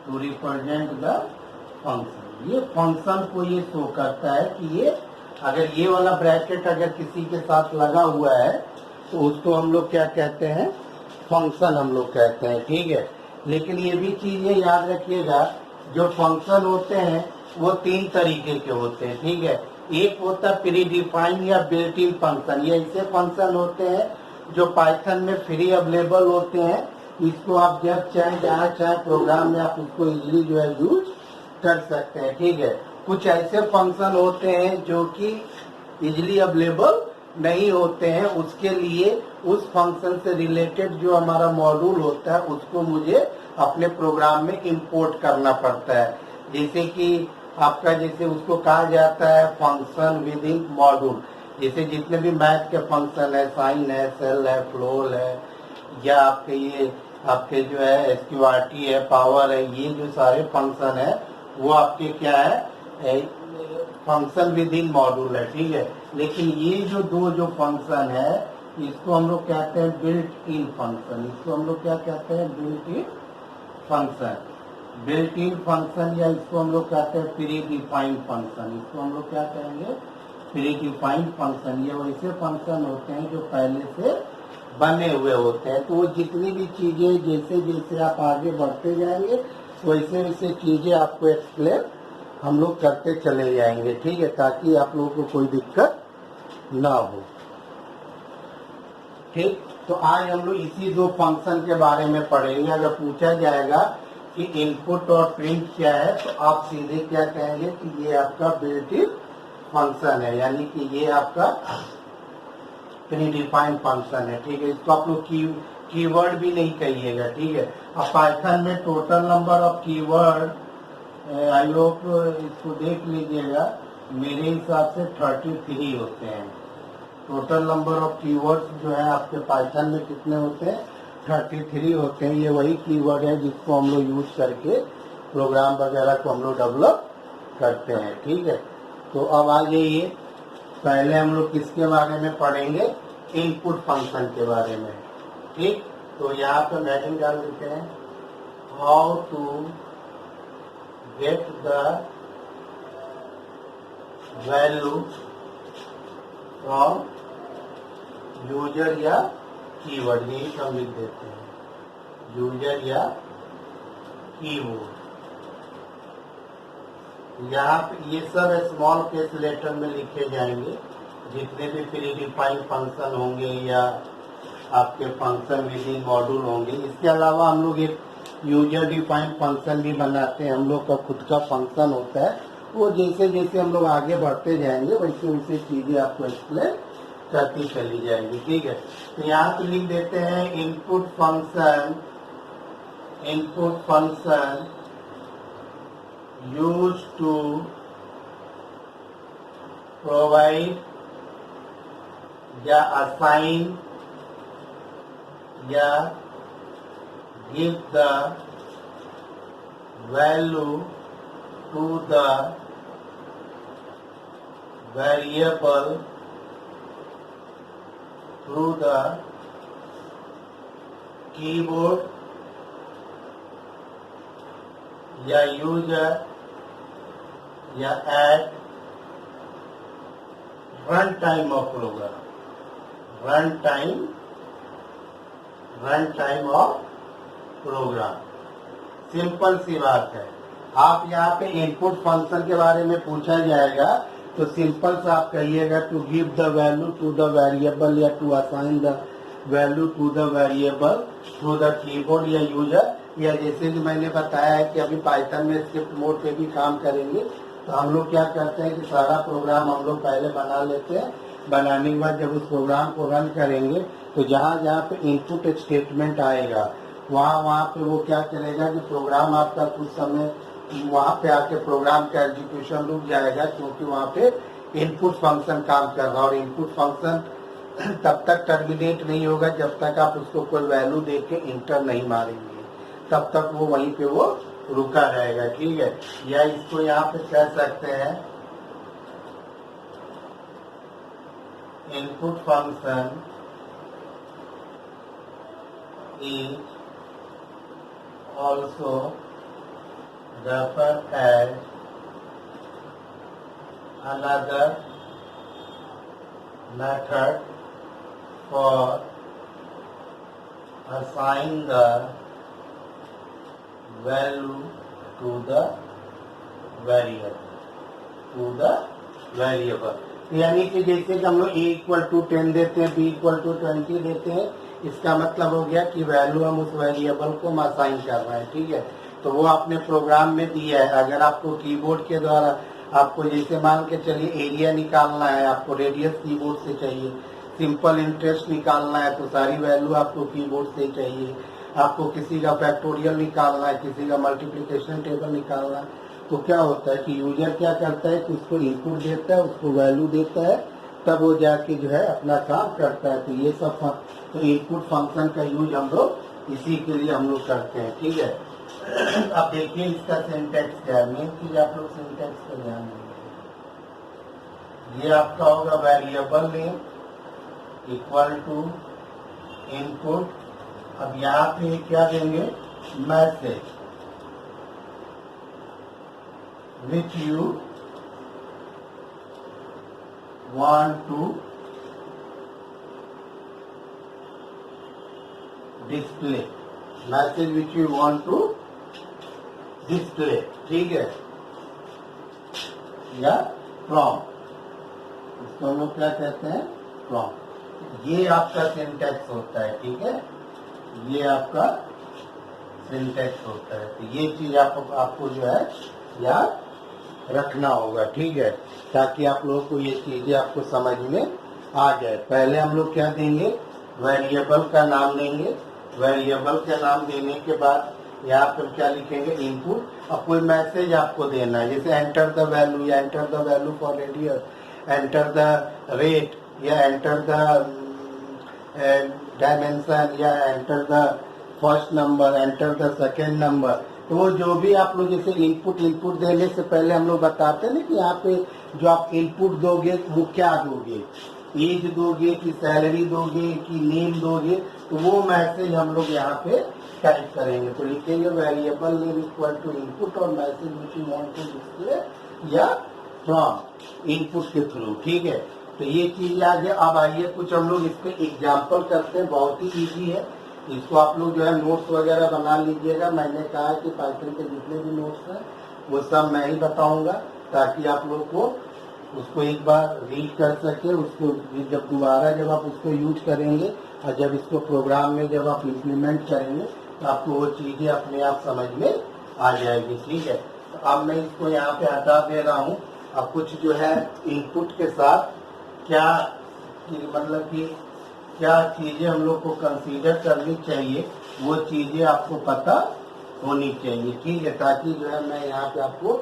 To represent the function. ये function को ये शो करता है कि ये अगर ये वाला ब्रैकेट अगर किसी के साथ लगा हुआ है तो उसको हम लोग क्या कहते हैं, फंक्शन हम लोग कहते हैं, ठीक है। लेकिन ये भी चीजें याद रखिएगा, जो फंक्शन होते हैं वो तीन तरीके के होते हैं, ठीक है। एक होता है प्री डिफाइंड या बिल्ट इन फंक्शन। ये ऐसे फंक्शन होते हैं जो पाइथन में फ्री अवेलेबल होते हैं। इसको आप जब चाहे जहाँ चाहे प्रोग्राम में आप उसको इजीली जो है यूज कर सकते हैं, ठीक है। कुछ ऐसे फंक्शन होते हैं जो कि इजीली अवेलेबल नहीं होते हैं, उसके लिए उस फंक्शन से रिलेटेड जो हमारा मॉड्यूल होता है उसको मुझे अपने प्रोग्राम में इंपोर्ट करना पड़ता है। जैसे कि आपका जैसे उसको कहा जाता है फंक्शन विद इन मॉड्यूल। जैसे जितने भी मैथ के फंक्शन है, साइन है, सेल है, फ्लोर है, या आपके ये आपके जो है स्क्वायर्टी है, पावर है, ये जो सारे फंक्शन है वो आपके क्या है, फंक्शन विद इन मॉड्यूल है, ठीक है। लेकिन ये जो दो जो फंक्शन है इसको हम लोग कहते हैं बिल्ट इन फंक्शन। इसको हम लोग क्या कहते हैं, built in function. Built in function या इसको हम लोग कहते हैं प्री डिफाइंड फंक्शन। इसको हम लोग क्या कहेंगे, प्री डिफाइंड फंक्शन। ये वैसे फंक्शन होते हैं जो पहले से बने हुए होते हैं। तो वो जितनी भी चीजें जैसे जैसे आप आगे बढ़ते जाएंगे वैसे वैसे चीजें आपको एक्सप्लेन हम लोग करते चले जाएंगे, ठीक है, ताकि आप लोगों को कोई दिक्कत ना हो, ठीक। तो आज हम लोग इसी दो फंक्शन के बारे में पढ़ेंगे। अगर पूछा जाएगा कि इनपुट और प्रिंट क्या है तो आप सीधे क्या कहेंगे कि ये आपका बिल्ट इन फंक्शन है, यानी कि ये आपका प्री डिफाइंड फंक्शन है, ठीक है। इसको आप लोग कीवर्ड भी नहीं कहिएगा, ठीक है। अब पाइथन में total number of keyword, I hope इसको देख लीजिएगा, मेरे हिसाब से 33 होते हैं। टोटल नंबर ऑफ कीवर्ड्स जो है आपके पाइथन में कितने होते हैं, 33 होते हैं। ये वही कीवर्ड है जिसको हम लोग यूज करके प्रोग्राम वगैरह को हम लोग डेवलप करते हैं, ठीक है। तो अब आ जाइए, पहले हम लोग किसके बारे में पढ़ेंगे, इनपुट फंक्शन के बारे में, ठीक। तो यहाँ पे हेडिंग डाल देते हैं, how to get the value from user या कीवर्ड, यही हम लिख देते हैं, यूजर या कीवर्ड। यहाँ पे ये सब स्मॉल केस लेटर में लिखे जाएंगे, जितने भी प्री डिफाइंड फंक्शन होंगे या आपके फंक्शन विद इन मॉड्यूल होंगे। इसके अलावा हम लोग एक यूजर डिफाइंड फंक्शन भी बनाते हैं, हम लोग का खुद का फंक्शन होता है। वो जैसे जैसे हम लोग आगे बढ़ते जाएंगे वैसे वैसे चीजें आपको एक्सप्लेन करती चली जाएंगी, ठीक है। तो यहाँ पे लिख देते हैं input function, input function used to provide या assign या give the value to the variable through the keyboard या यूजर या at run time of program, run time of program. Simple सी बात है। आप यहाँ पे इनपुट फंक्शन के बारे में पूछा जाएगा तो सिंपल सा आप कहिएगा to give the value to the variable या to assign the value to the variable through the keyboard या यूजर। या जैसे कि मैंने बताया है कि अभी पाइथन में स्क्रिप्ट मोड पे भी काम करेंगे, तो हम लोग क्या करते हैं कि सारा प्रोग्राम हम लोग पहले बना लेते हैं। बनाने के बाद जब उस प्रोग्राम को रन करेंगे तो जहाँ जहाँ पे इनपुट स्टेटमेंट आएगा वहाँ पे वो क्या करेगा कि प्रोग्राम आपका कुछ समय वहाँ पे आके प्रोग्राम का एग्जीक्यूशन रुक जाएगा, क्योंकि वहाँ पे इनपुट फंक्शन काम कर रहा है। और इनपुट फंक्शन तब तक टर्मिनेट नहीं होगा जब तक आप उसको कोई वैल्यू दे के इंटर नहीं मारेंगे, तब तक वो वहीं पे वो रुका रहेगा, ठीक है। या इसको यहाँ पे कह सकते हैं input function is also refer as another method for assign the value to the variable यानी कि जैसे कि हम लोग a इक्वल टू 10 देते हैं, b इक्वल टू 20 देते हैं, इसका मतलब हो गया कि वैल्यू हम उस वेरिएबल को असाइन कर रहे हैं। ठीक है, तो वो आपने प्रोग्राम में दिया है। अगर आपको कीबोर्ड के द्वारा आपको जैसे मान के चलिए एरिया निकालना है, आपको रेडियस कीबोर्ड से चाहिए, सिंपल इंटरेस्ट निकालना है तो सारी वैल्यू आपको कीबोर्ड से चाहिए, आपको किसी का फैक्टोरियल निकालना है, किसी का मल्टीप्लिकेशन टेबल निकालना है, तो क्या होता है कि यूजर क्या करता है कि उसको इनपुट देता है, उसको वैल्यू देता है, तब वो जाके जो है अपना काम करता है। तो ये सब तो इनपुट फंक्शन का यूज हम लोग इसी के लिए हम लोग करते हैं। ठीक है, अब देखिए इसका सिंटैक्स क्या है। मेन चीज आप लोग सिंटैक्स पर ध्यान देंगे। ये आपका होगा variable name equal to input. अब यहाँ पे क्या देंगे, message which you want to display, message which you want to display। ठीक है, या from, इसको हम लोग क्या कहते हैं, from। ये आपका सिंटैक्स होता है। ठीक है, ये आपका सिंटैक्स होता है। तो ये चीज आपको जो है याद रखना होगा। ठीक है, ताकि आप लोगों को ये चीजें आपको समझ में आ जाए। पहले हम लोग क्या देंगे, वेरिएबल का नाम देंगे। वेरिएबल का नाम देने के बाद यहाँ पर क्या लिखेंगे, इनपुट। अब कोई मैसेज आपको देना है, जैसे एंटर द वैल्यू या enter the value for radius, enter the rate या एंटर द डायमेंशन या enter the first number, enter the second number. तो वो जो भी आप लोग जैसे इनपुट देने से पहले हम लोग बताते हैं ना कि यहाँ पे जो आप इनपुट दोगे वो क्या दोगे, एज दोगे कि सैलरी दोगे कि नेम दोगे, तो वो मैसेज हम लोग यहाँ पे टाइप करेंगे। तो लिखेंगे variable name equal to input और message which you want to display या फ्रॉम इनपुट के थ्रू। ठीक है, तो ये चीज आ गया। अब आइए कुछ हम लोग इस पे एग्जाम्पल करते हैं, बहुत ही इजी है। इसको आप लोग जो है नोट्स वगैरह बना लीजिएगा। मैंने कहा है कि पाइथन के जितने भी नोट्स हैं वो सब मैं ही बताऊंगा, ताकि आप लोग को उसको एक बार रीड कर सके। उसको जब दोबारा जब आप उसको यूज करेंगे और जब इसको प्रोग्राम में जब आप इम्प्लीमेंट करेंगे तो आपको वो चीजें अपने आप समझ में आ जाएगी। ठीक है, तो अब मैं इसको यहाँ पे हटा दे रहा हूँ। अब कुछ जो है इनपुट के साथ क्या मतलब कि क्या चीजें हम लोग को कंसीडर करनी चाहिए, वो चीजें आपको पता होनी चाहिए। ठीक है, ताकि जो है मैं यहाँ पे आपको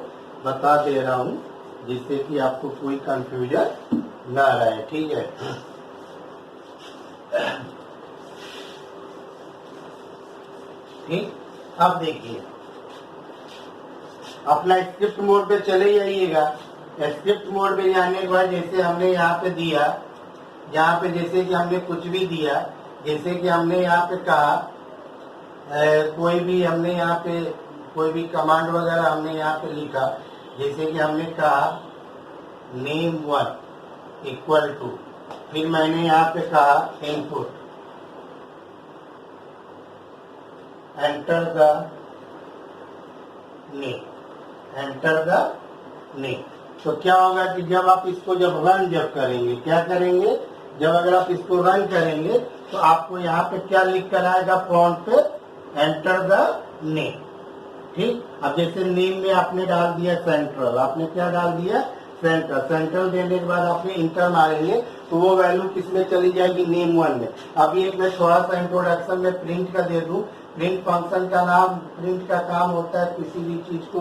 बता दे रहा हूँ, जिससे कि आपको कोई कंफ्यूजन ना रहे। ठीक है, ठीक। अब देखिए अपना स्क्रिप्ट मोड पे चले जाइएगा। स्क्रिप्ट मोड पे जाने के बाद जैसे हमने यहाँ पे दिया, यहाँ पे जैसे कि हमने कुछ भी दिया, जैसे कि हमने यहाँ पे कहा कोई भी हमने यहाँ पे कोई भी कमांड वगैरह हमने यहाँ पे लिखा, जैसे कि हमने कहा नेम 1 इक्वल टू, फिर मैंने यहाँ पे कहा input enter the name, enter the name. तो क्या होगा कि जब आप इसको जब रन जब करेंगे, क्या करेंगे, जब अगर आप इसको रन करेंगे तो आपको यहाँ पे क्या लिख कर आएगा प्रॉम्प्ट पे, एंटर द नेम। ठीक, अब जैसे नेम में आपने डाल दिया सेंट्रल, आपने क्या डाल दिया सेंट्रल, सेंट्रल देने के बाद आपने इंटर मारेंगे तो वो वैल्यू किसमें चली जाएगी, नेम 1 में। अभी एक मैं थोड़ा सा इंट्रोडक्शन में प्रिंट का दे दूं। प्रिंट फंक्शन का नाम, प्रिंट का काम होता है किसी भी चीज को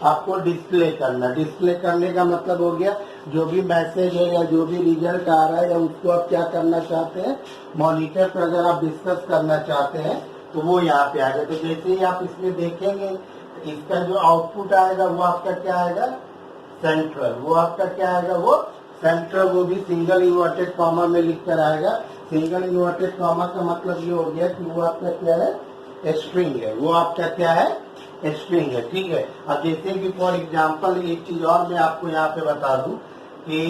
आपको डिस्प्ले करना। डिस्प्ले करने का मतलब हो गया जो भी मैसेज है या जो भी रिजल्ट आ रहा है या उसको आप क्या करना चाहते हैं, मॉनिटर पर अगर आप डिस्कस करना चाहते हैं तो वो यहाँ पे आएगा। तो जैसे ही आप इसमें देखेंगे इसका जो आउटपुट आएगा वो आपका क्या आएगा, सेंट्रल। वो आपका क्या आएगा, वो सेंट्रल, वो भी सिंगल इन्वर्टेड कॉमा में लिख कर आएगा। सिंगल इन्वर्टेड कॉमा का मतलब ये हो गया कि वो आपका क्या है, स्ट्रिंग है। वो आपका क्या है, स्ट्रिंग है, ठीक है। अब जैसे कि फॉर एग्जांपल एक चीज और मैं आपको यहाँ पे बता दूं कि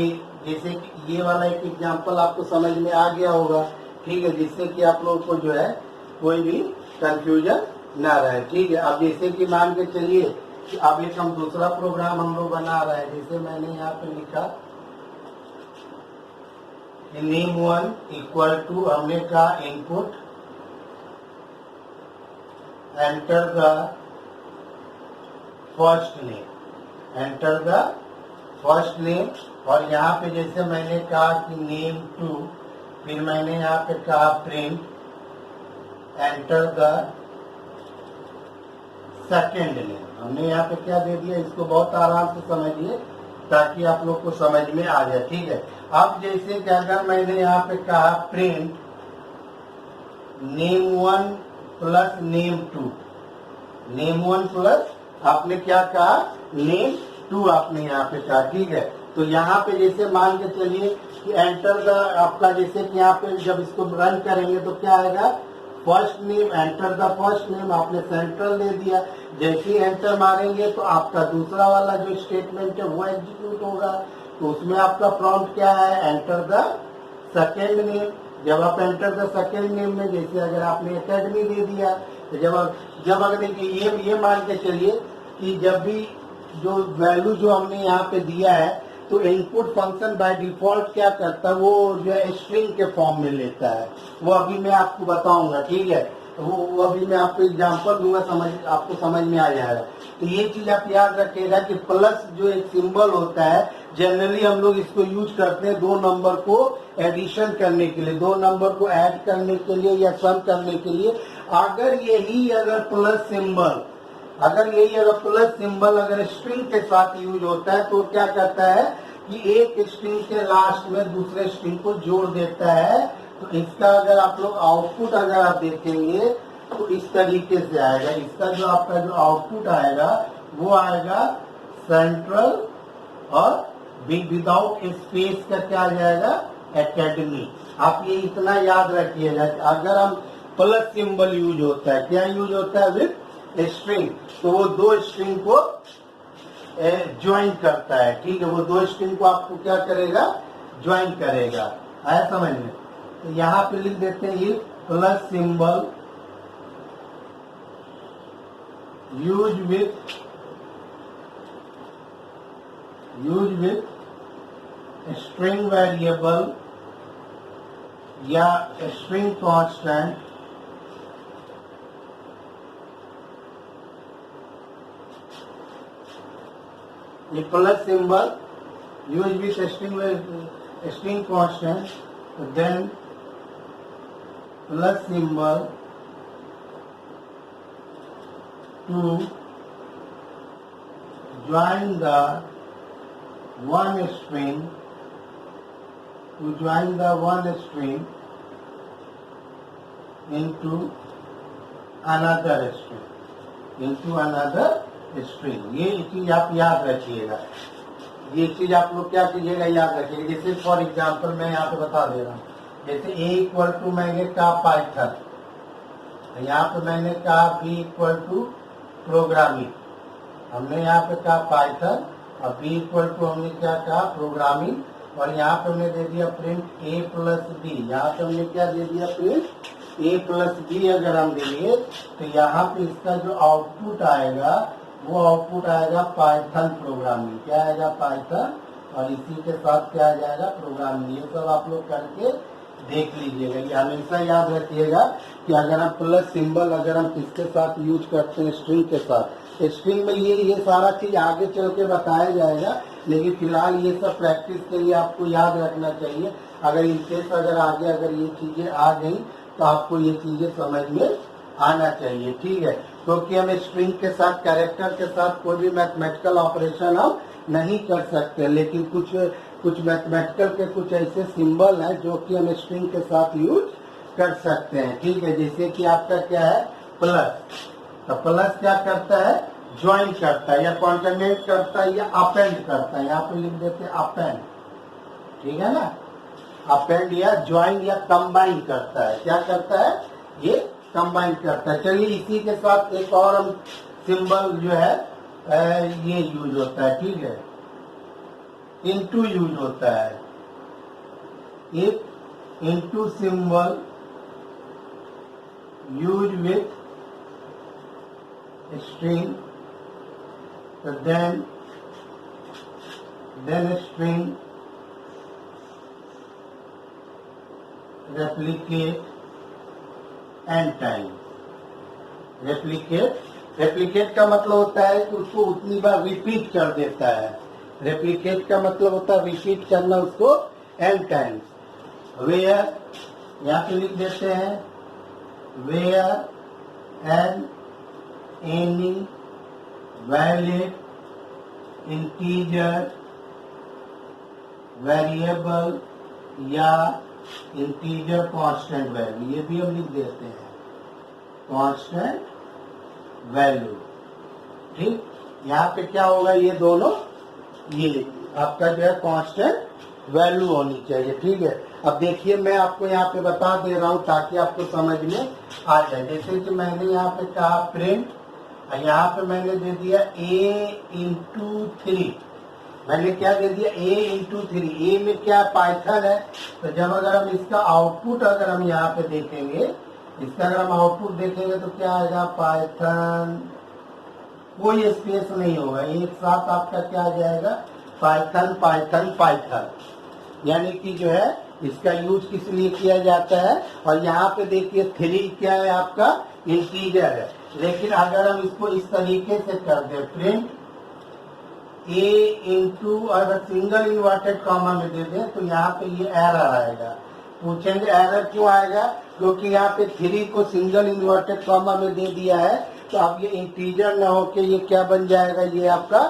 जैसे कि ये वाला एक एग्जांपल आपको समझ में आ गया होगा, ठीक है, जिससे कि आप लोगों को जो है कोई भी कंफ्यूजन ना रहे, ठीक है। अब जैसे कि मान के चलिए कि अब एक हम दूसरा प्रोग्राम हम लोग बना रहे हैं, जैसे मैंने यहाँ पे लिखा name1 इक्वल टू, हमने कहा input enter the first name, enter the first name, और यहाँ पे जैसे मैंने कहा कि name2, फिर मैंने यहाँ पे कहा print enter the second name. हमने यहाँ पे क्या दे दिया, इसको बहुत आराम से समझिए ताकि आप लोग को समझ में आ जाए, ठीक है। अब जैसे कि अगर मैंने यहाँ पे कहा print name1 plus name2, name1 plus आपने क्या कहा name2 आपने यहाँ पे कहा, ठीक है। तो यहाँ पे जैसे मान के चलिए कि एंटर द आपका, जैसे कि यहाँ पे जब इसको रन करेंगे तो क्या आएगा, first name, enter the first name, आपने सेंट्रल दे दिया। जैसे ही एंटर मारेंगे तो आपका दूसरा वाला जो स्टेटमेंट है वो एग्जीक्यूट होगा, तो उसमें आपका प्रॉम्प्ट क्या है, एंटर द सेकेंड नेम। जब आप एंटर द सेकेंड नेम में जैसे अगर आपने एकेडमी दे दिया, तो जब अगर ये मान के चलिए कि जब भी जो वैल्यू जो हमने यहाँ पे दिया है, तो इनपुट फंक्शन बाय डिफॉल्ट क्या करता है, वो जो है स्ट्रिंग के फॉर्म में लेता है। वो अभी मैं आपको बताऊंगा, ठीक है। वो अभी मैं आपको एग्जांपल दूंगा, आपको समझ में आ जाएगा। तो ये चीज आप याद रखिएगा कि प्लस जो एक सिंबल होता है, जनरली हम लोग इसको यूज करते हैं दो नंबर को एडिशन करने के लिए, दो नंबर को ऐड करने के लिए या सम करने के लिए। अगर प्लस सिंबल अगर स्ट्रिंग के साथ यूज होता है तो क्या करता है कि एक स्ट्रिंग के लास्ट में दूसरे स्ट्रिंग को जोड़ देता है। तो इसका अगर आप लोग आउटपुट अगर आप देखेंगे तो इस तरीके से आएगा। इसका जो आपका जो आउटपुट आएगा वो आएगा सेंट्रल और विदाउट स्पेस का क्या आ जाएगा, एकेडमी। आप ये इतना याद रखिएगा कि अगर हम प्लस सिंबल यूज होता है, क्या यूज होता है, विथ स्ट्रिंग, तो वो दो स्ट्रिंग को ज्वाइन करता है, ठीक है। वो दो स्ट्रिंग को आपको क्या करेगा, ज्वाइन करेगा। आया समझ में? तो यहाँ पे लिख देते हैं plus symbol use with string variable या string constant plus symbol use with string constant, then plus symbol to join the one string into another string। ये चीज आप याद रखिएगा, ये चीज आप लोग क्या कीजिएगा, याद रखिएगा। जैसे फॉर एग्जांपल मैं यहाँ पे बता दे रहा हूँ, जैसे a इक्वल टू मैंने कहा पाइथन, यहाँ पे मैंने कहा b इक्वल टू प्रोग्रामिंग, हमने यहाँ पे कहा पाइथन, और b इक्वल टू हमने क्या कहा, प्रोग्रामिंग, और यहाँ पे हमने दे दिया प्रिंट a प्लस बी। यहाँ पे हमने क्या दे दिया, प्रिंट a प्लस बी अगर हम देंगे तो यहाँ पे इसका जो आउटपुट आएगा वो आउटपुट आएगा पाइथन प्रोग्रामिंग। क्या आएगा, पाइथन, और इसी के साथ क्या आ जाएगा, प्रोग्रामिंग। ये सब आप लोग करके देख लीजिएगा। ये हमेशा याद रखिएगा कि अगर हम प्लस सिंबल अगर हम किसके साथ यूज करते हैं, स्ट्रिंग के साथ, स्ट्रिंग में ये सारा चीज आगे चल के बताया जाएगा, लेकिन फिलहाल ये सब प्रैक्टिस के लिए आपको याद रखना चाहिए। अगर इनकेस अगर आगे अगर ये चीजें आ गई तो आपको ये चीजें समझ में आना चाहिए, ठीक है। क्योंकि हम स्ट्रिंग के साथ, कैरेक्टर के साथ कोई भी मैथमेटिकल ऑपरेशन हम नहीं कर सकते, लेकिन कुछ मैथमेटिकल के कुछ ऐसे सिंबल हैं जो कि हम स्ट्रिंग के साथ यूज कर सकते हैं, ठीक है। जैसे कि आपका क्या है, प्लस, तो प्लस क्या करता है, ज्वाइन करता है या कॉन्टेनेट करता है या अपेंड करता है। यहाँ पे लिख देते हैं अपेंड, ठीक है ना, अपेंड या ज्वाइन या कंबाइन करता है। क्या करता है, ये कंबाइन करता है। चलिए इसी के साथ एक और हम सिंबल जो है ये यूज होता है, ठीक है, इनटू यूज होता है। If into symbol use with string, then string replicate n times। Replicate का मतलब होता है कि उसको उतनी बार रिपीट कर देता है। रेप्लिकेट का मतलब होता है रिपीट करना उसको n टाइम्स। वेयर यहाँ पे लिख देते हैं, where an any valid integer variable या integer constant value, ये भी हम लिख देते हैं constant value। ठीक, यहाँ पे क्या होगा, ये दोनों ये आपका जो है constant value होनी चाहिए। ठीक है, अब देखिए मैं आपको यहाँ पे बता दे रहा हूँ ताकि आपको समझ में आ जाए। जैसे कि मैंने यहाँ पे कहा प्रिंट, यहाँ पे मैंने दे दिया a/3। मैंने क्या दे दिया, a/3। a में क्या पाइथन है, तो जब अगर हम इसका आउटपुट अगर हम यहाँ पे देखेंगे, इसका अगर हम आउटपुट देखेंगे तो क्या आएगा, पाइथन, कोई स्पेस नहीं होगा, एक साथ आपका क्या आ जाएगा, पाइथन पाइथन पाइथन। यानी कि जो है इसका यूज किस लिए किया जाता है। और यहाँ पे देखिए 3 क्या है, आपका इंटीजर है। लेकिन अगर हम इसको इस तरीके से कर दें, प्रिंट a इंटू, अगर सिंगल इन्वर्टेड कॉमा में दे दें तो यहाँ पे ये एरर आएगा। पूछेंगे एरर क्यों आएगा, क्योंकि यहाँ पे 3 को सिंगल इन्वर्टेड कॉमा में दे दिया है, तो अब ये इंटीजर ना होके ये क्या बन जाएगा, ये आपका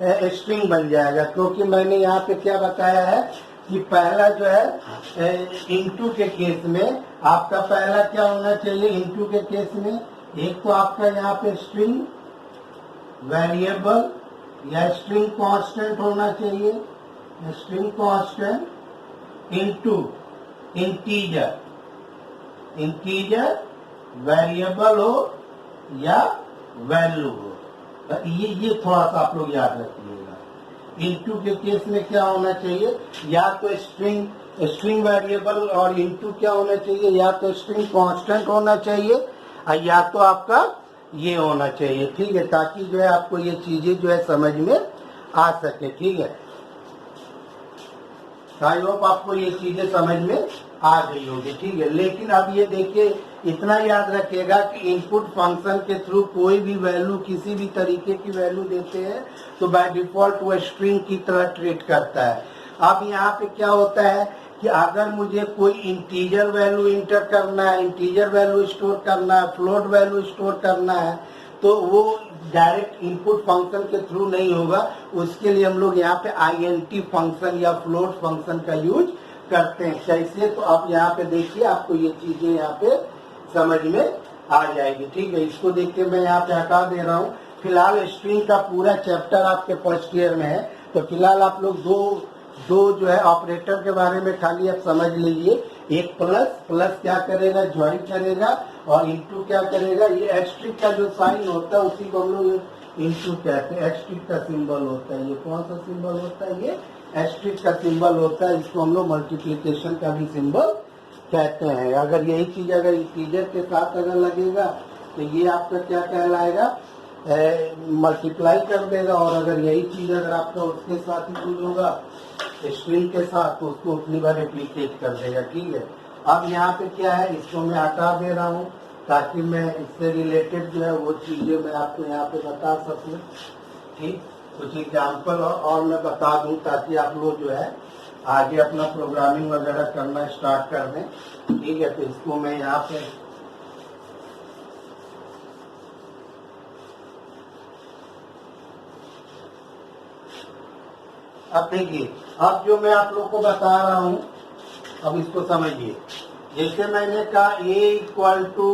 स्ट्रिंग बन जाएगा। क्योंकि मैंने यहाँ पे क्या बताया है कि पहला जो है इंटू के केस में आपका पहला क्या होना चाहिए, इंटू के केस में एक तो आपका यहाँ पे स्ट्रिंग वेरिएबल या स्ट्रिंग कांस्टेंट होना चाहिए, string constant into integer, integer variable हो या वैल्यू हो। ये थोड़ा सा आप लोग याद रखिएगा। इंटू के केस में क्या होना चाहिए, या तो स्ट्रिंग वेरिएबल, और इंटू क्या होना चाहिए, या तो स्ट्रिंग कांस्टेंट होना चाहिए या तो आपका ये होना चाहिए। ठीक है, ताकि जो है आपको ये चीजें जो है समझ में आ सके। ठीक है, आई होप आपको ये चीजें समझ में आ गई होगी। ठीक है, लेकिन अब ये देखिए, इतना याद रखिएगा कि इनपुट फंक्शन के थ्रू कोई भी वैल्यू, किसी भी तरीके की वैल्यू देते हैं तो बाय डिफॉल्ट वो स्ट्रिंग की तरह ट्रीट करता है। अब यहाँ पे क्या होता है कि अगर मुझे कोई इंटीजर वैल्यू इंटर करना है, इंटीजर वैल्यू स्टोर करना है, फ्लोट वैल्यू स्टोर करना है, तो वो डायरेक्ट इनपुट फंक्शन के थ्रू नहीं होगा। उसके लिए हम लोग यहाँ पे INT फंक्शन या फ्लोट फंक्शन का यूज करते हैं। कैसे, तो आप यहाँ पे देखिए, आपको ये चीजें यहाँ पे समझ में आ जाएगी। ठीक है, इसको देख के मैं यहाँ पे हटा दे रहा हूँ। फिलहाल स्ट्रिंग का पूरा चैप्टर आपके फर्स्ट ईयर में है, तो फिलहाल आप लोग दो जो है ऑपरेटर के बारे में खाली आप समझ लीजिए। एक प्लस क्या करेगा, ज्वाइन करेगा, और इंटू क्या करेगा, ये एस्ट्रिक का जो साइन होता है उसी को हम लोग इंटू कहते हैं। एस्ट्रिक का सिंबल होता है, ये कौन सा सिंबल होता है, ये एस्ट्रिक का सिंबल होता है। इसको हम लोग मल्टीप्लीकेशन का भी सिंबल कहते हैं। अगर यही चीज अगर इंटीजर के साथ अगर लगेगा तो ये आपका क्या कहलाएगा, मल्टीप्लाई कर देगा। और अगर यही चीज अगर आपका उसके साथ ही यूज होगा स्ट्रिंग के साथ, तो उसको उतनी बार रिप्लीकेट कर देगा। ठीक है, अब यहाँ पे क्या है, इसको मैं हटा दे रहा हूँ ताकि मैं इससे रिलेटेड जो है वो चीजें मैं आपको यहाँ पे बता सकूँ। ठीक, कुछ एग्जाम्पल और मैं बता दूं ताकि आप लोग जो है आगे अपना प्रोग्रामिंग वगैरह करना स्टार्ट कर दें। ठीक है, तो इसको मैं यहाँ पे अब देखिए, अब जो मैं आप लोग को बता रहा हूँ अब इसको समझिए। जैसे मैंने कहा a equal to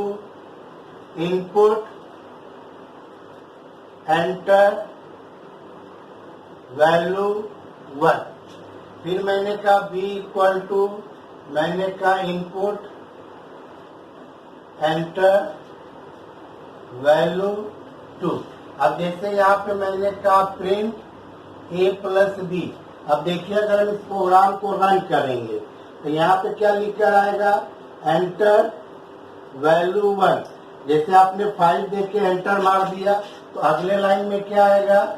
input enter value 1, फिर मैंने कहा b इक्वल टू, मैंने कहा इनपुट एंटर वैल्यू 2। अब जैसे यहाँ पे मैंने कहा प्रिंट a प्लस बी, अब देखिए अगर हम इस प्रोग्राम को रन करेंगे तो यहाँ पे क्या लिख कर आएगा, एंटर वैल्यू 1। जैसे आपने 5 देके एंटर मार दिया तो अगले लाइन में क्या आएगा,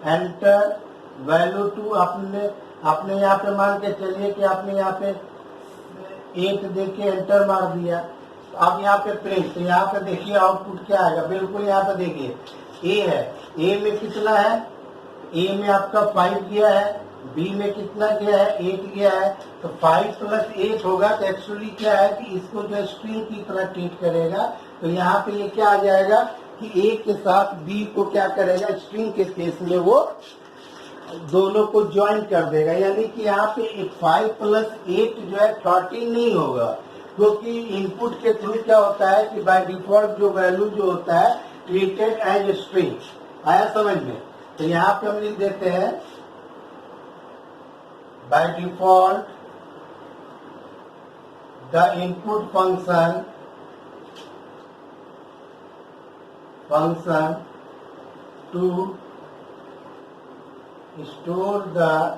एंटर वैल्यू 2। आपने यहाँ पे मान के चलिए कि आपने यहाँ पे 8 देके एंटर मार दिया, तो अब यहाँ पे प्रिंट, तो यहाँ पे देखिए आउटपुट क्या आएगा, बिल्कुल यहाँ पे देखिए ए है, ए में कितना है, ए में आपका 5 गया है, बी में कितना गया है, 8 गया है, तो 5 प्लस 8 होगा। तो एक्चुअली क्या है कि इसको जो स्ट्रिंग की तरह ट्रीट करेगा, तो यहाँ पे ये क्या आ जाएगा कि ए के साथ बी को क्या करेगा, स्ट्रिंग के केस में वो दोनों को ज्वाइन कर देगा। यानी कि यहाँ पे 5 प्लस 8 जो है 13 नहीं होगा, क्योंकि इनपुट के थ्रू क्या होता है कि बाय डिफॉल्ट जो वैल्यू जो होता है ट्रीटेड एज स्ट्रिंग। आया समझ में? तो यहाँ पे हम लिख देते हैं by default the input function to store the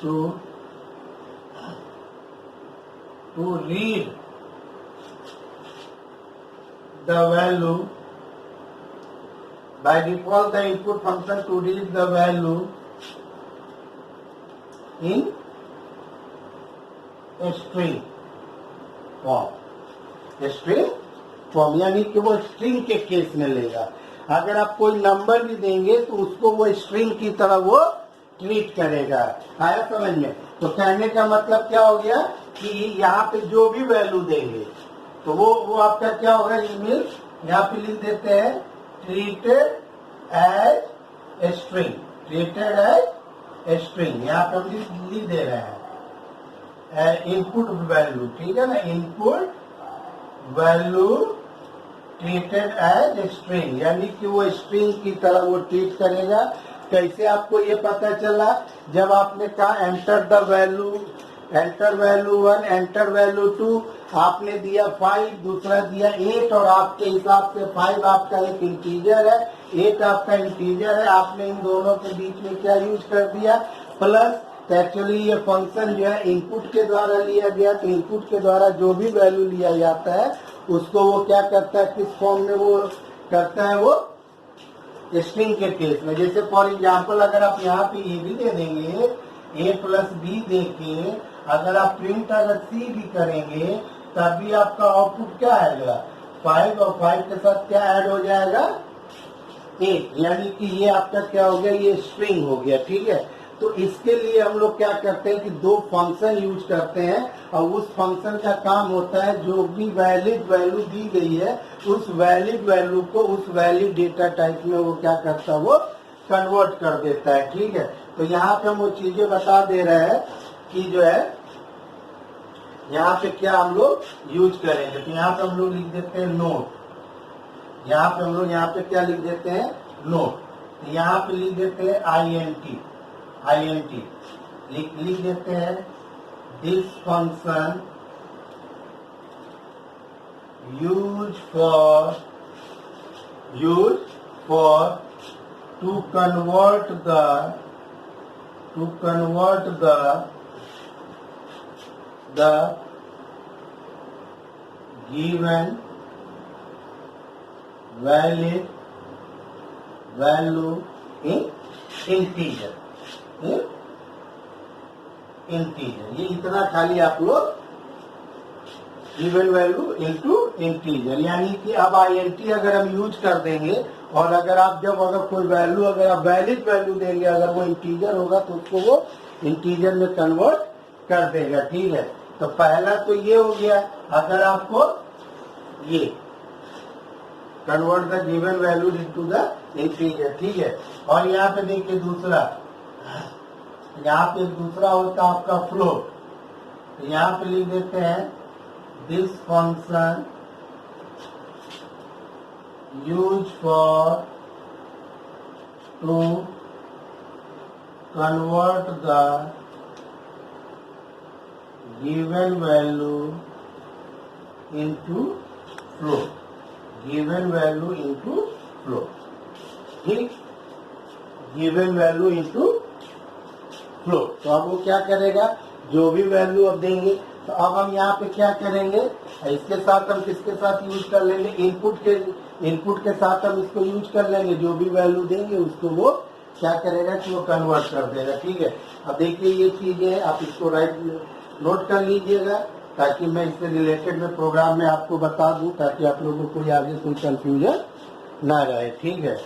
to read the value, by default the input function to read the value in a string form, यानी कि वो स्ट्रिंग के केस में लेगा। अगर आप कोई नंबर भी देंगे तो उसको वो स्ट्रिंग की तरह वो ट्रीट करेगा। आया समझ में? तो कहने का मतलब क्या हो गया कि यहाँ पे जो भी वैल्यू देंगे तो वो आपका क्या होगा, ईमेल यहाँ पे लिख देते हैं treated as string, treated as string. यहाँ पे हम लिख दे रहे हैं इनपुट वैल्यू, ठीक है ना, input value treated as string, यानी कि वो स्ट्रिंग की तरह वो ट्रीट करेगा। कैसे आपको ये पता चला, जब आपने कहा enter the value, enter value 1, enter value 2, आपने दिया 5, दूसरा दिया 8, और आपके हिसाब से 5 आपका एक इंटीजर है, 8 आपका इंटीजर है, आपने इन दोनों के बीच में क्या यूज कर दिया, प्लस। तो एक्चुअली ये फंक्शन जो है इनपुट के द्वारा लिया गया, तो इनपुट के द्वारा जो भी वैल्यू लिया जाता है उसको वो क्या करता है, किस फॉर्म में वो करता है, वो स्ट्रिंग के केस में। जैसे फॉर एग्जांपल अगर आप यहाँ पे ये भी दे देंगे, ए प्लस बी देके अगर आप प्रिंट अगर सी भी करेंगे तब भी आपका आउटपुट क्या आएगा, 5, और 5 के साथ क्या ऐड हो जाएगा, 8, यानी कि ये आपका क्या हो गया, ये स्ट्रिंग हो गया। ठीक है, तो इसके लिए हम लोग क्या करते हैं कि 2 फंक्शन यूज करते हैं, और उस फंक्शन का काम होता है जो भी वैलिड वैल्यू दी गई है उस वैलिड वैल्यू को उस वैलिड डेटा टाइप में वो क्या करता है, वो कन्वर्ट कर देता है। ठीक है, तो यहाँ पे हम वो चीजें बता दे रहे हैं कि जो है यहाँ पे क्या हम लोग यूज करेंगे। तो यहाँ पे हम लोग लिख देते हैं नोट, यहाँ पे हम लोग यहाँ पे क्या लिख देते हैं, नोट। तो यहाँ पे लिख देते हैं INT लिख देते हैं, this function use for to convert the given valid value in integer. ये इतना खाली आप लोग गिवन वैल्यू इनटू इंटीजर, यानी कि अब INT अगर हम यूज कर देंगे, और अगर आप अगर कोई वैल्यू अगर आप वैलिड वैल्यू देंगे, अगर वो इंटीजर होगा तो उसको वो इंटीजर में कन्वर्ट कर देगा। ठीक है, तो पहला तो ये हो गया, अगर आपको ये convert the given value into the integer. ठीक है, और यहाँ पे देखिए दूसरा, यहाँ पे दूसरा होता है आपका फ्लोट। यहाँ पे लिख देते हैं this function use for to convert the given value into float, given value into float, ठीक, गिवन वैल्यू इंटू फ्लोट। तो अब वो क्या करेगा, जो भी वैल्यू अब देंगे, तो अब हम यहाँ पे क्या करेंगे, इसके साथ हम किसके साथ यूज कर लेंगे, इनपुट के साथ हम इसको यूज कर लेंगे, जो भी वैल्यू देंगे उसको वो क्या करेगा कि वो कन्वर्ट कर देगा, ठीक है। अब देखिए ये चीजें है, आप इसको नोट कर लीजिएगा, ताकि मैं इससे रिलेटेड में प्रोग्राम में आपको बता दूं, ताकि आप लोगों को कोई आगे कोई कंफ्यूजन ना रहे, ठीक है।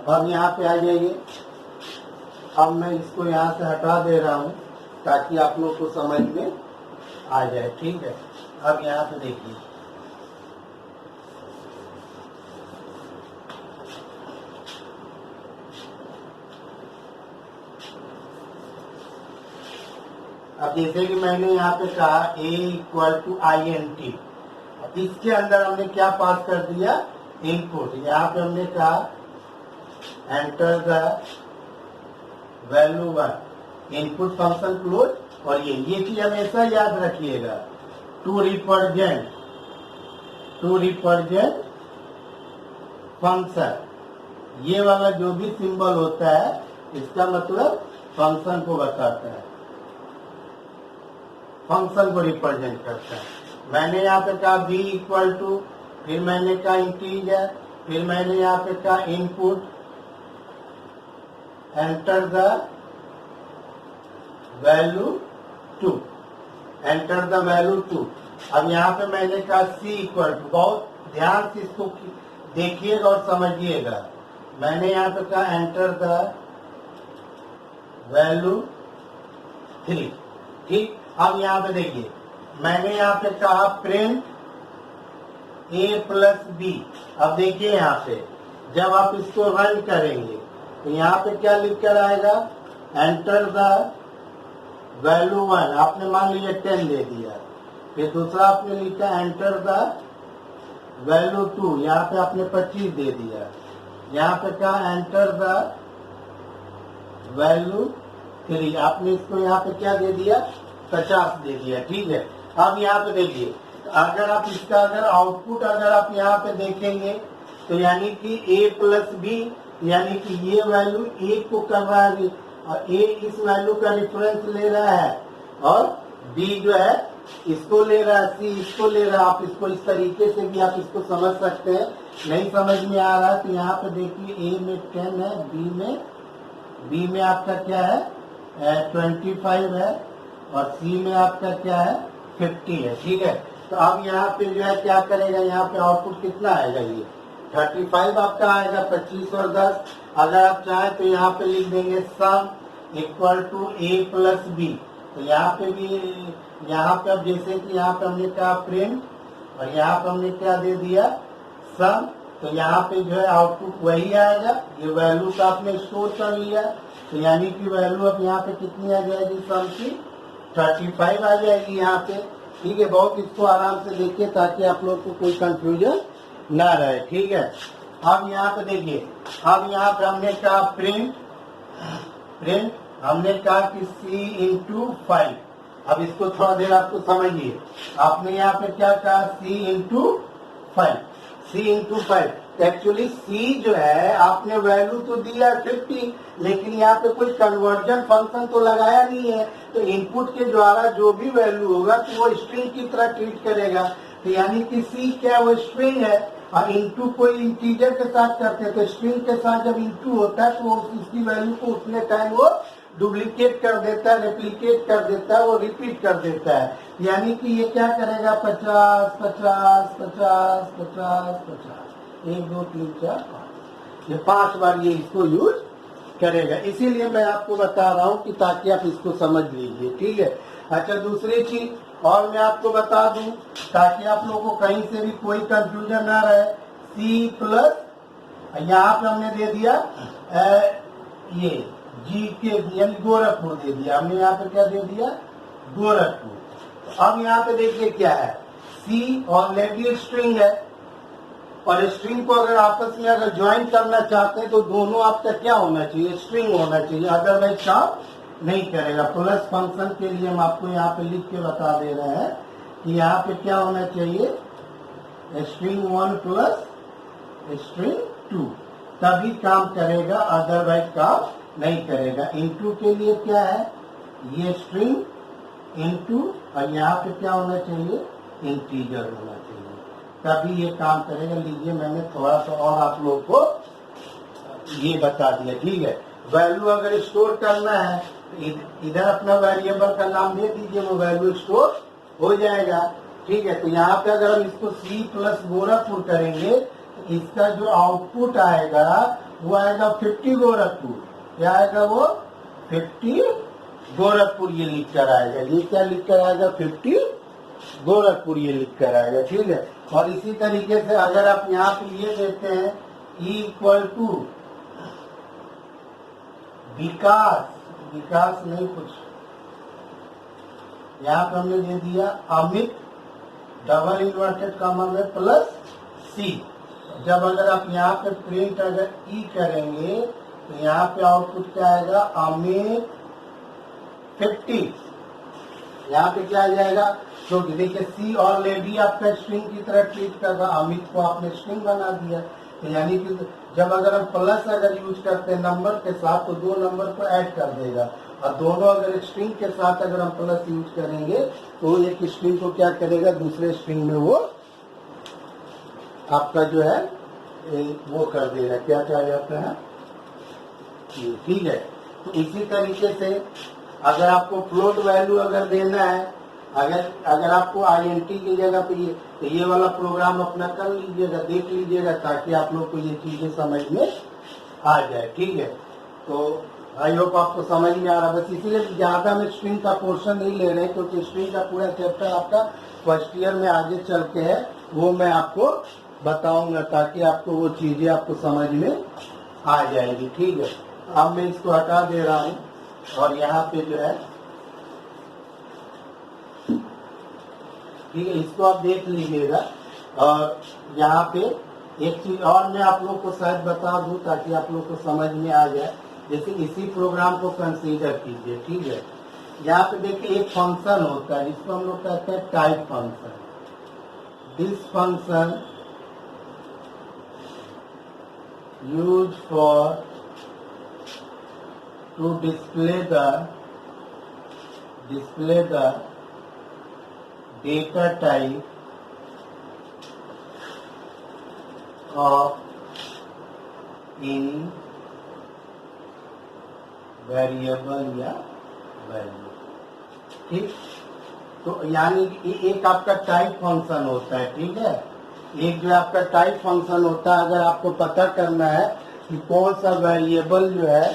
अब यहाँ पे आ जाइए, अब मैं इसको यहाँ से हटा दे रहा हूँ ताकि आप लोग को समझ में आ जाए, ठीक है। अब यहाँ पे देखिए, अब जैसे कि मैंने यहाँ पे कहा a = INT, अब इसके अंदर हमने क्या पास कर दिया, इनपुट। यहाँ पे हमने कहा enter the value 1, input function close, और ये चीज हमेशा याद रखिएगा, टू रिप्रेजेंट फंक्शन, ये वाला जो भी सिंबल होता है इसका मतलब फंक्शन को बताता है, फंक्शन को रिप्रेजेंट करता है। मैंने यहाँ पे कहा b = फिर मैंने कहा इंटीजर, फिर मैंने यहाँ पे कहा input, enter the value 2, enter the value 2। अब यहाँ पे मैंने कहा c = बहुत ध्यान से इसको देखिएगा और समझिएगा, मैंने यहाँ पे कहा एंटर द वैल्यू 3, ठीक। अब यहाँ पे देखिए, मैंने यहाँ पे कहा प्रिंट a + b। अब देखिए यहाँ पे जब आप इसको रन करेंगे तो यहाँ पे क्या लिख कर आएगा, एंटर द वैल्यू 1, आपने मान लीजिए 10 दे दिया, फिर दूसरा आपने लिखा एंटर द वैल्यू 2, यहाँ पे आपने 25 दे दिया, यहाँ पे कहा एंटर द वैल्यू 3, आपने इसको यहाँ पे क्या दे दिया, 50 दे दिया, ठीक है। अब यहाँ पे देखिए, अगर आप इसका अगर आउटपुट अगर आप यहाँ पे देखेंगे तो यानी कि a + b, यानी कि ये वैल्यू a को कर रहा है और a इस वैल्यू का रेफरेंस ले रहा है और b जो है इसको ले रहा है, c इसको ले रहा है। आप इसको इस तरीके से भी आप इसको समझ सकते हैं, नहीं समझ में आ रहा है तो यहाँ पे देखिए a में 10 है, b में आपका क्या है 25 है और c में आपका क्या है 50 है, ठीक है। तो अब यहाँ पे जो है क्या करेगा, यहाँ पे आउटपुट कितना आएगा, ये 35 आपका आएगा, 25 और 10। अगर आप चाहें तो यहाँ पे लिख देंगे सम = a + b, तो यहाँ पे भी, यहाँ पे अब जैसे कि यहाँ पे हमने कहा प्रिंट और यहाँ पे हमने क्या दे दिया सम, तो यहाँ पे जो है आउटपुट वही आएगा, ये वैल्यू का आपने स्टोर कर लिया, तो यानी कि वैल्यू अब यहाँ पे कितनी आ जाएगी, सम की 35 आ जाएगी यहाँ पे, ठीक है। बहुत इसको आराम से देखिए ताकि आप लोग को कोई कंफ्यूजन ना रहे, ठीक है। अब यहाँ पे देखिए, अब यहाँ पे हमने कहा प्रिंट हमने कहा कि c × 5। अब इसको थोड़ा देर आपको समझिए, आपने यहाँ पे क्या कहा c × 5। एक्चुअली c जो है आपने वैल्यू तो दिया 50, लेकिन यहाँ पे कोई कन्वर्जन फंक्शन तो लगाया नहीं है, तो इनपुट के द्वारा जो भी वैल्यू होगा तो वो स्ट्रिंग की तरह ट्रीट करेगा, तो यानी कि c क्या वो स्ट्रिंग है और इंटू कोई इंटीजर के साथ करते हैं, तो स्ट्रिंग के साथ जब इंटू होता है तो उसकी वैल्यू को उतने टाइम वो डुप्लीकेट कर देता है, रेप्लिकेट कर देता है, वो रिपीट कर देता है, यानी कि ये क्या करेगा 50 50 50 50 50 1 2 3 4 5, ये 5 बार ये इसको यूज करेगा। इसीलिए मैं आपको बता रहा हूँ कि ताकि आप इसको समझ लीजिए, ठीक है। अच्छा, दूसरी चीज और मैं आपको बता दूं ताकि आप लोगों को कहीं से भी कोई कंफ्यूजन ना रहे, C+ यहाँ पे हमने दे दिया ये GK यानी गोरखपुर दे दिया हमने, यहाँ पे क्या दे दिया गोरखपुर। अब यहाँ पे देखिए क्या है, C ऑलरेडी स्ट्रिंग है और स्ट्रिंग को अगर आपस में अगर ज्वाइन करना चाहते हैं तो दोनों आपका क्या होना चाहिए, स्ट्रिंग होना चाहिए, अदरवाइज काम नहीं करेगा। प्लस फंक्शन के लिए हम आपको यहाँ पे लिख के बता दे रहे हैं कि यहाँ पे क्या होना चाहिए, स्ट्रिंग 1 प्लस स्ट्रिंग 2, तभी काम करेगा, अदरवाइज काम नहीं करेगा। इनटू के लिए क्या है, ये स्ट्रिंग इनटू और यहाँ पे क्या होना चाहिए, इंटीजर होना चाहिए, तभी ये काम करेगा। लीजिए मैंने थोड़ा सा और आप लोगों को ये बता दिया, ठीक है। वैल्यू अगर स्टोर करना है इधर अपना वेरिएबल का नाम दे दीजिए, वो वैल्यू स्टोर हो जाएगा, ठीक है। तो यहाँ पे अगर हम इसको C प्लस गोरखपुर करेंगे तो इसका जो आउटपुट आएगा वो आएगा 50 गोरखपुर, क्या आएगा वो 50 गोरखपुर, ये लिख कर आएगा। ये क्या लिख कर आएगा, 50 गोरखपुर ये लिख कर आएगा, ठीक है। और इसी तरीके से अगर आप यहाँ पे ये देते हैं E इक्वल टू विकास, विकास नहीं कुछ, यहाँ पे हमने दे दिया अमित डबल इन्वर्टेड कॉमा में प्लस C। जब अगर आप यहाँ पे प्रिंट अगर E करेंगे तो यहाँ पे आउटपुट क्या आएगा, अमित 50, यहाँ पे क्या आ जाएगा, तो देखिए C ऑलरेडी आपका स्ट्रिंग की तरह ट्रीट कर रहा, अमित को आपने स्ट्रिंग बना दिया। तो यानी कि जब अगर हम प्लस अगर यूज करते हैं नंबर के साथ तो दो नंबर को ऐड कर देगा, और दोनों अगर स्ट्रिंग के साथ अगर हम प्लस यूज करेंगे तो एक स्ट्रिंग को क्या करेगा, दूसरे स्ट्रिंग में वो आपका जो है वो कर देगा, क्या कहा जाता है, ठीक है। तो इसी तरीके से अगर आपको फ्लोट वैल्यू अगर देना है, अगर आपको INT की जगह पे ये तो ये वाला प्रोग्राम अपना कर लीजिएगा, देख लीजिएगा, ताकि आप लोग को ये चीजें समझ में आ जाए, ठीक है। तो आई होप आपको समझ में आ रहा है। बस इसीलिए ज्यादा में स्ट्रिंग का पोर्शन नहीं ले रहे हैं, क्योंकि स्ट्रिंग का पूरा चैप्टर आपका फर्स्ट ईयर में आगे चल के है, वो मैं आपको बताऊंगा, ताकि आपको वो चीजें आपको समझ में आ जाएगी, ठीक है। अब मैं इसको हटा दे रहा हूँ और यहाँ पे जो है, ठीक है, इसको आप देख लीजिएगा। और यहाँ पे एक चीज और मैं आप लोग को शायद बता दूं ताकि आप लोग को समझ में आ जाए। जैसे इसी प्रोग्राम को कंसीडर कीजिए, ठीक है। यहाँ पे देखिए एक फंक्शन होता है जिसको हम लोग कहते हैं type function. This function use for to display the data type of any variable या वैल्यू, ठीक। तो यानी कि एक आपका टाइप फंक्शन होता है, ठीक है। एक जो आपका टाइप फंक्शन होता है, अगर आपको पता करना है कि कौन सा वेरिएबल जो है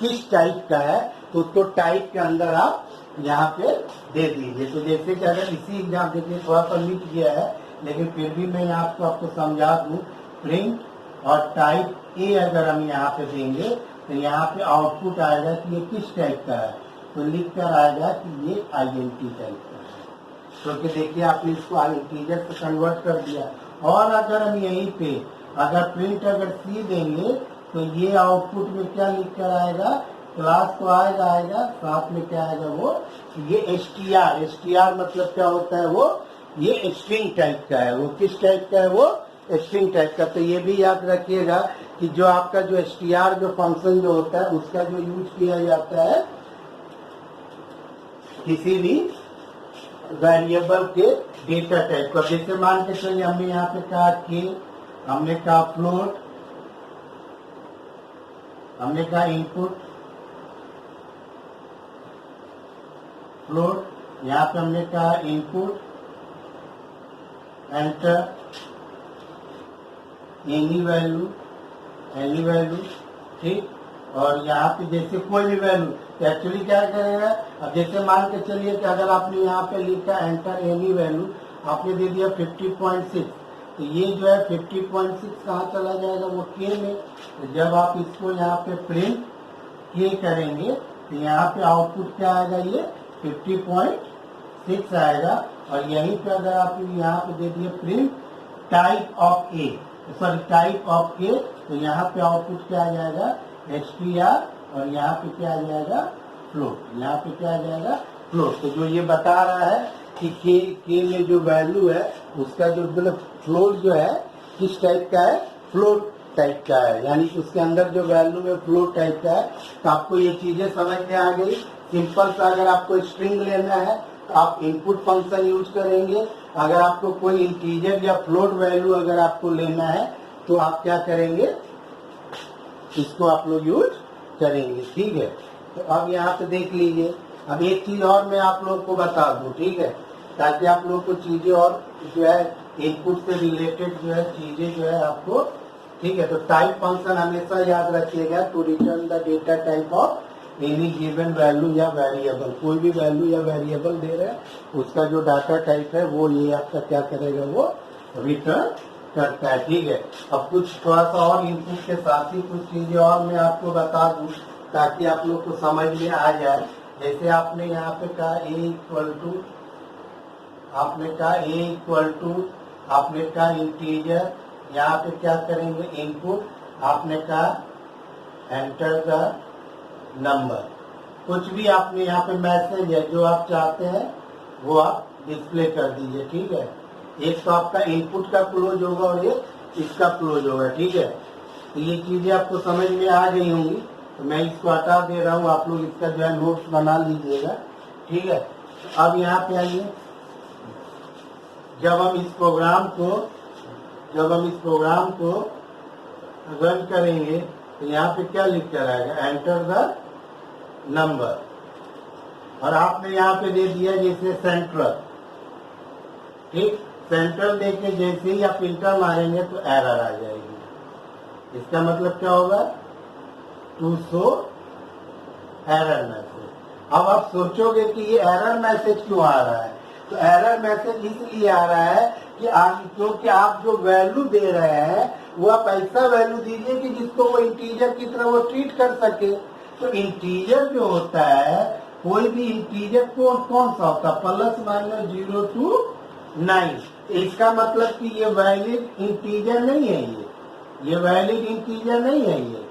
किस टाइप का है, तो उसको टाइप के अंदर आप यहाँ पे दे दीजिए। तो जैसे कि अगर इसी एग्जाम देखिए थोड़ा सा मिट गया है, लेकिन फिर भी मैं यहाँ आपको समझा दूँ। प्रिंट और टाइप ए अगर हम यहाँ पे देंगे तो यहाँ पे आउटपुट आएगा कि ये किस टाइप का है, तो लिख कर आएगा कि ये INT टाइप का है, क्योंकि देखिए आपने इसको इंटीजर से कन्वर्ट कर दिया। और अगर हम यहीं पे अगर प्रिंट अगर C देंगे तो ये आउटपुट में क्या लिख कर आएगा, क्लास तो आएगा, साथ में क्या आएगा, वो ये STR मतलब क्या होता है, वो ये स्ट्रिंग टाइप का है। वो किस टाइप का है, वो स्ट्रिंग टाइप का। तो ये भी याद रखिएगा कि जो आपका जो STR जो फंक्शन जो होता है उसका जो यूज किया जाता है किसी भी वेरिएबल के डेटा टाइप का। जैसे मान के चलिए हमने यहाँ पे कहा कि हमने कहा फ्लोट, हमने कहा इनपुट फ्लोट, यहाँ पे हमने कहा इनपुट एंटर एनी वैल्यू, ठीक। और यहाँ पे जैसे कोई भी वैल्यू, तो एक्चुअली क्या करेगा, अब जैसे मान के चलिए कि अगर आपने यहाँ पे लिखा एंटर एनी वैल्यू, आपने दे दिया 50.6, तो ये जो है 50.6 कहाँ चला जाएगा, वो के में। तो जब आप इसको यहाँ पे प्रिंट के करेंगे तो यहाँ पे आउटपुट क्या आएगा, ये 50.6 आएगा। और यहीं पे अगर आप यहाँ पे दे दिए print type of A, sorry type of के, तो यहाँ पे आउटपुट क्या आ जाएगा, STR, और यहाँ पे क्या आ जाएगा, फ्लोट। यहाँ पे क्या आ जाएगा, फ्लोट। तो जो ये बता रहा है कि के में जो वैल्यू है उसका जो मतलब फ्लोट जो है किस टाइप का है, फ्लोट टाइप का है, यानी कि उसके अंदर जो वैल्यू है फ्लोट टाइप का है। तो आपको ये चीजें समझ में आ गई। सिंपल सा अगर आपको स्ट्रिंग लेना है तो आप इनपुट फंक्शन यूज करेंगे। अगर आपको कोई इंटीजर या फ्लोट वैल्यू अगर आपको लेना है तो आप क्या करेंगे, इसको आप लोग यूज करेंगे। ठीक है, तो अब यहाँ पे देख लीजिए। अब एक चीज और मैं आप लोग को बता दूं, ठीक है, ताकि आप लोग को चीजें और जो है इनपुट से रिलेटेड जो है चीजें जो है आपको, ठीक है। तो टाइप फंक्शन हमेशा याद रखिएगा, to return the data type of any given value या वेरिएबल। कोई भी वैल्यू या वेरिएबल दे रहे हैं उसका जो डाटा टाइप है वो ये आपका क्या करेगा, वो रिटर्न करता है। ठीक है, अब कुछ थोड़ा सा और इनपुट के साथ ही कुछ चीजें और मैं आपको बता दूं ताकि आप लोग को समझ में आ जाए। जैसे आपने यहाँ पे कहा ए इक्वल टू, आपने कहा ए इक्वल टू, आपने कहा इंटीजर, यहाँ पे क्या करेंगे इनपुट, आपने कहा एंटर द नंबर। कुछ भी आपने यहाँ पे मैसेज है जो आप चाहते हैं वो आप डिस्प्ले कर दीजिए। ठीक है, एक तो आपका इनपुट का क्लोज होगा और एक इसका क्लोज होगा। ठीक है, तो ये चीजें आपको समझ में आ गई होंगी, तो मैं इसको हटा दे रहा हूँ, आप लोग इसका जो है नोट्स बना लीजिएगा। ठीक है, तो अब यहाँ पे आइए, जब हम इस प्रोग्राम को रन करेंगे तो यहाँ पे क्या लिख कर आएगा, एंटर द नंबर, और आपने यहाँ पे दे दिया जैसे सेंट्रल। ठीक, सेंट्रल देके जैसे ही आप इंटर मारेंगे तो एरर आ जाएगी। इसका मतलब क्या होगा, टू शो एरर मैसेज। अब आप सोचोगे कि ये एरर मैसेज क्यों आ रहा है, तो एरर मैसेज इसलिए आ रहा है कि क्योंकि आप जो वैल्यू दे रहे हैं वो आप ऐसा वैल्यू दीजिए कि जिसको वो इंटीजर की तरह वो ट्रीट कर सके। तो इंटीजर जो होता है, कोई भी इंटीजर कौन सा होता है, प्लस माइनस 0 to 9। इसका मतलब कि ये वैलिड इंटीजर नहीं है, ये वैलिड इंटीजर नहीं है ये।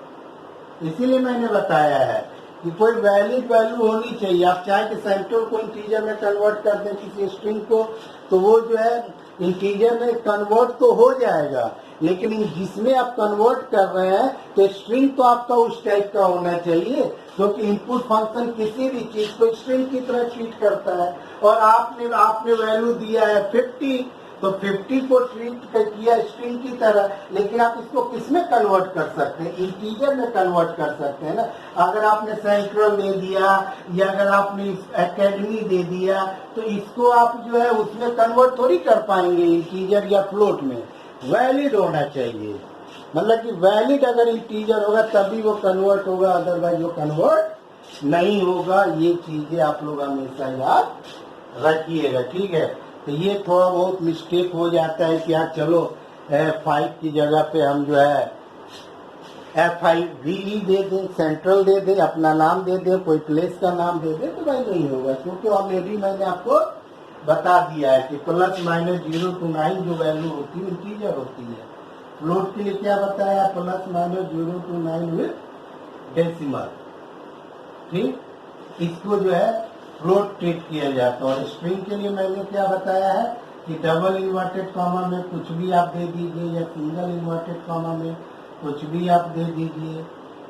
इसीलिए मैंने बताया है कि कोई वैलिड वैल्यू होनी चाहिए। आप चाहे कि सेंट्रल को इंटीजर में कन्वर्ट कर दें किसी स्ट्रिंग को, तो वो जो है इंटीजर में कन्वर्ट तो हो जाएगा, लेकिन जिसमें आप कन्वर्ट कर रहे हैं तो स्ट्रिंग तो आपका उस टाइप का होना चाहिए, क्योंकि इनपुट फंक्शन किसी भी चीज को स्ट्रिंग की तरह ट्रीट करता है। और आपने वैल्यू दिया है 50, तो 50 को ट्रीट किया स्ट्रिंग की तरह, लेकिन आप इसको किसमें कन्वर्ट कर सकते हैं, इंटीजर में कन्वर्ट कर सकते हैं ना। अगर आपने सेंट्रल दे दिया या अगर आपने एकेडमी दे दिया तो इसको आप जो है उसमें कन्वर्ट थोड़ी कर पाएंगे इंटीजर या फ्लोट में। वैलिड होना चाहिए, मतलब कि वैलिड अगर इंटीजर होगा तभी वो कन्वर्ट होगा, अदरवाइज वो कन्वर्ट नहीं होगा। ये चीजें आप लोग हमेशा याद रखिएगा। ठीक है, तो ये थोड़ा बहुत मिस्टेक हो जाता है कि यार चलो F5 की जगह पे हम जो है FIVE दे दें, सेंट्रल दे दें, अपना नाम दे दें, कोई प्लेस का नाम दे दें, तो भाई नहीं होगा, क्योंकि ऑलरेडी मैंने आपको बता दिया है कि प्लस माइनस 0 to 9 जो वैल्यू होती है इंटीजर होती है। फ्लोट के लिए क्या बताया, plus minus 0 to 9 with decimal. ठीक, इसको जो है फ्लोट ट्रीट किया जाता है। और स्ट्रिंग के लिए मैंने क्या बताया है कि डबल इन्वर्टेड कॉमा में कुछ भी आप दे दीजिए या सिंगल इन्वर्टेड कॉमा में कुछ भी आप दे दीजिए।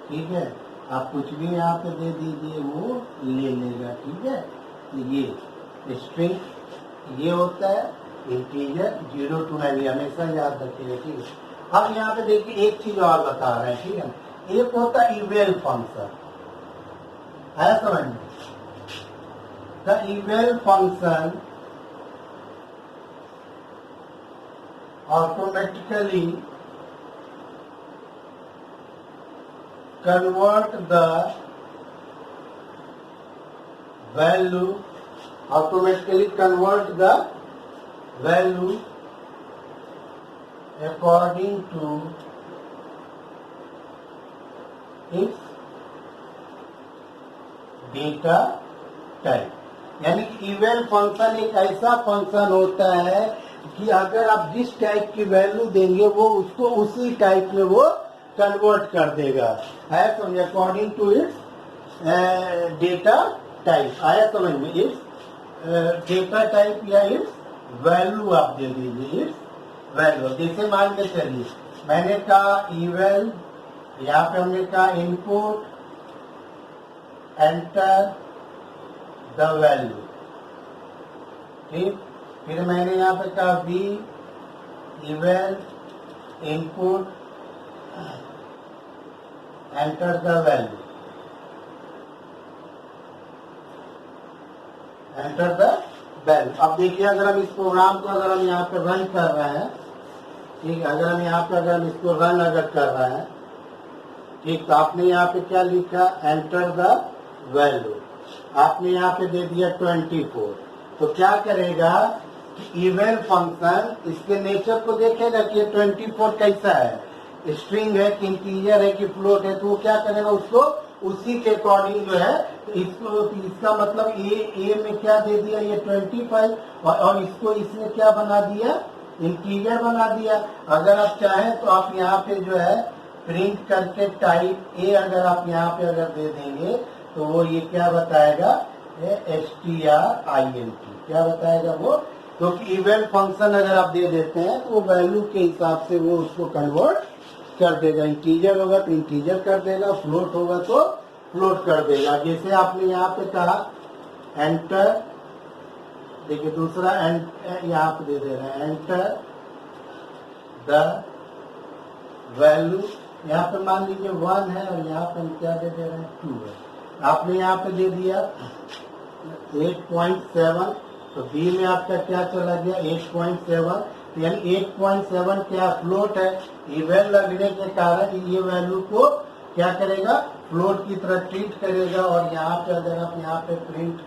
ठीक है, आप कुछ भी यहाँ पे दे दीजिए वो ले लेगा। ठीक है, ये स्ट्रिंग ये होता है, इंटीजर 0 to 9 हमेशा याद रखिएगा। ठीक है, अब यहाँ पे देखिए एक चीज और बता रहे हैं। ठीक है, एक होता है इवेल फंक्शन, है समझ में। The eval function automatically convert the value according to its data type। यानी कि इवेल फंक्शन एक ऐसा फंक्शन होता है कि अगर आप जिस टाइप की वैल्यू देंगे वो उसको उसी टाइप में वो कन्वर्ट कर देगा। आया समझ, according to its data type. आया समझ में, इट्स डेटा टाइप या इट्स वैल्यू आप दे दीजिए, इट्स वैल्यू। जैसे मान के चलिए मैंने कहा इवेल, यहाँ पे हमने कहा इनपुट एंटर द वैल्यू, ठीक। फिर मैंने यहाँ पे कहा b eval input enter the value, enter the value. अब देखिए अगर हम इस प्रोग्राम को अगर हम यहाँ पे रन कर रहे हैं, ठीक है, अगर हम यहाँ पे अगर हम इसको रन अगर कर रहे हैं, ठीक, तो आपने यहाँ पे क्या लिखा, एंटर द वैल्यू, आपने यहाँ पे दे दिया 24। तो क्या करेगा कि इवेल फंक्शन इसके नेचर को देखेगा कि ये 24 कैसा है, स्ट्रिंग है कि इंटीजर है कि फ्लोट है, तो वो क्या करेगा, उसको उसी के अकॉर्डिंग जो है इसको, इसका मतलब ए में क्या दे दिया, ये 25 और इसको इसने क्या बना दिया, इंटीजर बना दिया। अगर आप चाहें तो आप यहाँ पे जो है प्रिंट करके टाइप ए अगर आप यहाँ पे अगर दे देंगे तो वो ये क्या बताएगा, strint, क्या बताएगा वो, क्योंकि इवेल फंक्शन अगर आप दे देते हैं तो वो वैल्यू के हिसाब से वो उसको कन्वर्ट कर देगा, इंटीजर होगा तो इंटीजर कर देगा, फ्लोट होगा तो फ्लोट कर देगा। जैसे आपने यहाँ पे कहा एंटर, देखिए दूसरा यहाँ पे दे दे रहे हैं एंटर द वैल्यू, यहाँ पे मान लीजिए 1 है और यहाँ पे हम क्या दे रहे हैं 2 है, आपने यहाँ पे दे दिया 8.7, तो बी में आपका क्या चला गया 8.7, यानी 8.7 क्या फ्लोट है, इवेल लगने के कारण ये वैल्यू को क्या करेगा, फ्लोट की तरह ट्रीट करेगा। और यहाँ पे अगर आप यहाँ पे प्रिंट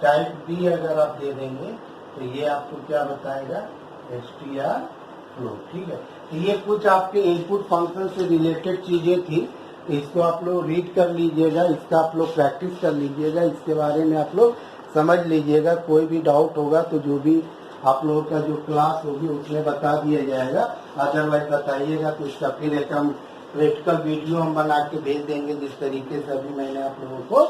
टाइप बी अगर आप दे देंगे तो ये आपको क्या बताएगा, str फ्लोट, ठीक है। तो ये कुछ आपके इनपुट फंक्शन से रिलेटेड चीजें थी, इसको आप लोग रीड कर लीजिएगा, इसका आप लोग प्रैक्टिस कर लीजिएगा, इसके बारे में आप लोग समझ लीजिएगा। कोई भी डाउट होगा तो जो भी आप लोगों का जो क्लास होगी उसमें बता दिया जाएगा, अदरवाइज बताइएगा तो इसका फिर एक हम प्रैक्टिकल वीडियो हम बना के भेज देंगे, जिस तरीके से अभी मैंने आप लोगों को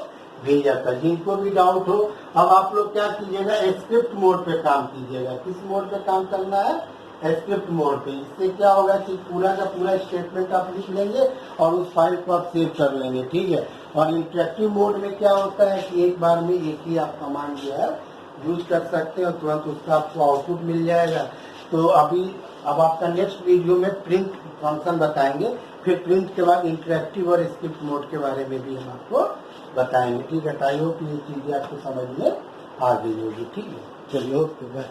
भेजा था। जिनको भी डाउट हो, अब आप लोग क्या कीजिएगा, स्क्रिप्ट मोड पे काम कीजिएगा। किस मोड पे काम करना है, स्क्रिप्ट मोड पे। इससे क्या होगा कि पूरा का पूरा स्टेटमेंट आप लिख लेंगे और उस फाइल को आप सेव कर लेंगे, ठीक है। और इंटरेक्टिव मोड में क्या होता है कि एक बार में एक ही आप कमांड जो है यूज कर सकते हैं और तुरंत उसका आपको आउटपुट मिल जाएगा। तो अब आपका नेक्स्ट वीडियो में प्रिंट फंक्शन बताएंगे, फिर प्रिंट के बाद इंटरेक्टिव और स्क्रिप्ट मोड के बारे में भी हम आपको बताएंगे, ठीक है। आई होप ये चीजें आपको समझ में आ गई होगी, ठीक है। चलिए, ओके, बाय।